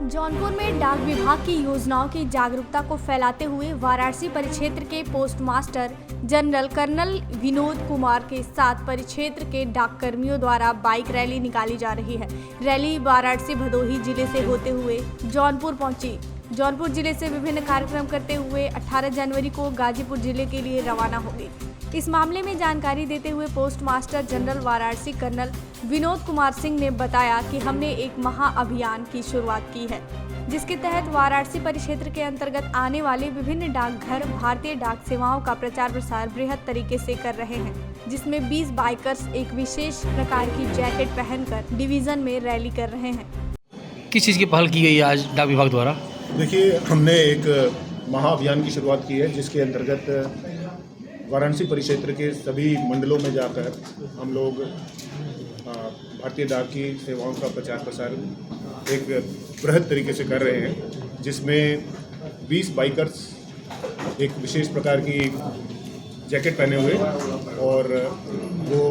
जौनपुर में डाक विभाग की योजनाओं की जागरूकता को फैलाते हुए वाराणसी परिक्षेत्र के postmaster general colonel Vinod Kumar के साथ परिक्षेत्र के डाक कर्मियों द्वारा बाइक रैली निकाली जा रही है। रैली वाराणसी भदोही जिले से होते हुए जौनपुर पहुंची। जौनपुर जिले से विभिन्न कार्यक्रम करते हुए 18 जनवरी को गाजीपुर जिले के लिए रवाना होगी। इस मामले में जानकारी देते हुए postmaster general Varanasi colonel Vinod Kumar Singh ने बताया कि हमने एक महाअभियान की शुरुआत की है, जिसके तहत वाराणसी परिक्षेत्र के अंतर्गत आने वाले विभिन्न डाकघर भारतीय डाक सेवाओं का प्रचार प्रसार बृहद तरीके से कर रहे हैं, जिसमें 20 बाइकर्स एक विशेष प्रकार की जैकेट पहनकर डिवीजन में रैली कर रहे हैं। किस चीज़ की पहल की गई है आज डाक विभाग द्वारा? देखिए, हमने एक महाअभियान की शुरुआत की है, जिसके अंतर्गत वाराणसी परिक्षेत्र के सभी मंडलों में जाकर हम लोग भारतीय डाक की सेवाओं का प्रचार प्रसार एक बृहद तरीके से कर रहे हैं, जिसमें 20 बाइकर्स एक विशेष प्रकार की जैकेट पहने हुए और वो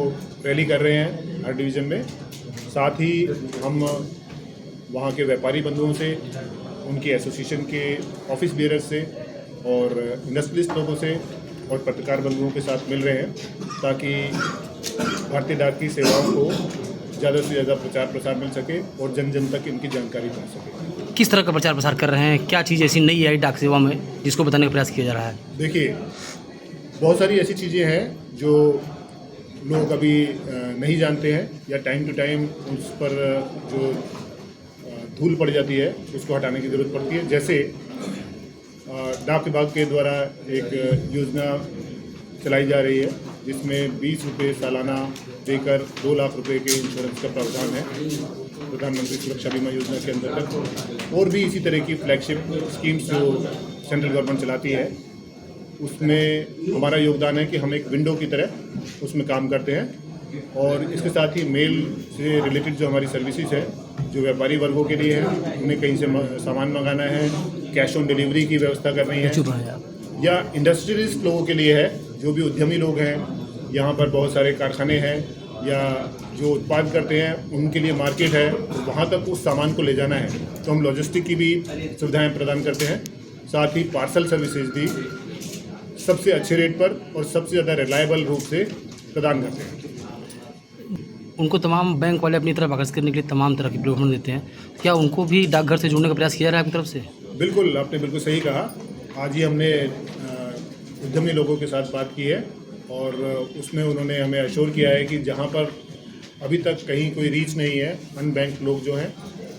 रैली कर रहे हैं हर डिवीज़न में। साथ ही हम वहाँ के व्यापारी बंधुओं से, उनकी एसोसिएशन के ऑफिस बेयरर्स से और इंडस्ट्रियलिस्ट लोगों से और पत्रकार बंधुओं के साथ मिल रहे हैं, ताकि भारतीय डाक की सेवाओं को ज़्यादा से ज़्यादा प्रचार प्रसार मिल सके और जन जन तक इनकी जानकारी पहुंच सके। किस तरह का प्रचार प्रसार कर रहे हैं? क्या चीज़ ऐसी नई आई डाक सेवा में जिसको बताने का प्रयास किया जा रहा है? देखिए, बहुत सारी ऐसी चीज़ें हैं जो लोग अभी नहीं जानते हैं, या टाइम टू टाइम उस पर जो धूल पड़ जाती है उसको हटाने की ज़रूरत पड़ती है। जैसे डाक विभाग के द्वारा एक योजना चलाई जा रही है, जिसमें 20 रुपये सालाना देकर 2 लाख रुपए के इंश्योरेंस का प्रावधान है प्रधानमंत्री सुरक्षा बीमा योजना के अंतर्गत। और भी इसी तरह की फ्लैगशिप स्कीम्स जो सेंट्रल गवर्नमेंट चलाती है, उसमें हमारा योगदान है कि हम एक विंडो की तरह उसमें काम करते हैं। और इसके साथ ही मेल से रिलेटेड जो हमारी सर्विसेज है, जो व्यापारी वर्गों के लिए है, उन्हें कहीं से सामान मंगाना है, कैश ऑन डिलीवरी की व्यवस्था करनी है, या इंडस्ट्रियलिस्ट लोगों के लिए है, जो भी उद्यमी लोग हैं, यहाँ पर बहुत सारे कारखाने हैं या जो उत्पाद करते हैं, उनके लिए मार्केट है, वहाँ तक उस सामान को ले जाना है, तो हम लॉजिस्टिक की भी सुविधाएं प्रदान करते हैं। साथ ही पार्सल सर्विसेज भी सबसे अच्छे रेट पर और सबसे ज़्यादा रिलायबल रूप से प्रदान करते हैं। उनको तमाम बैंक वाले अपनी तरफ आकर्षित करने के लिए तमाम तरह की प्लेटफॉर्म देते हैं, क्या उनको भी डाकघर से जोड़ने का प्रयास किया जा रहा है आपकी तरफ से? बिल्कुल, आपने बिल्कुल सही कहा। आज ही हमने उद्यमी लोगों के साथ बात की है और उसमें उन्होंने हमें अश्योर किया है कि जहां पर अभी तक कहीं कोई रीच नहीं है, अनबैंक लोग जो हैं,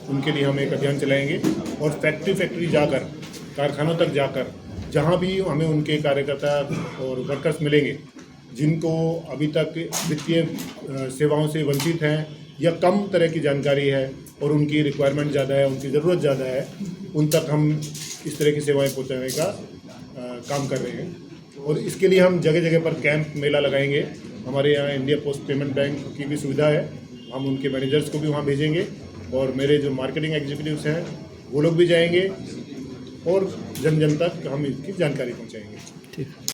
उनके लिए हम एक अभियान चलाएंगे और फैक्ट्री जाकर, कारखानों तक जाकर, जहां भी हमें उनके कार्यकर्ता और वर्कर्स मिलेंगे जिनको अभी तक वित्तीय सेवाओं से वंचित हैं या कम तरह की जानकारी है और उनकी रिक्वायरमेंट ज़्यादा है, उनकी ज़रूरत ज़्यादा है, उन तक हम इस तरह की सेवाएं पहुंचाने का काम कर रहे हैं। और इसके लिए हम जगह जगह पर कैंप मेला लगाएंगे। हमारे यहाँ इंडिया पोस्ट पेमेंट बैंक की भी सुविधा है, हम उनके मैनेजर्स को भी वहाँ भेजेंगे और मेरे जो मार्केटिंग एग्जीक्यूटिव्स हैं वो लोग भी जाएंगे और जन जन तक हम इसकी जानकारी पहुँचाएँगे। ठीक।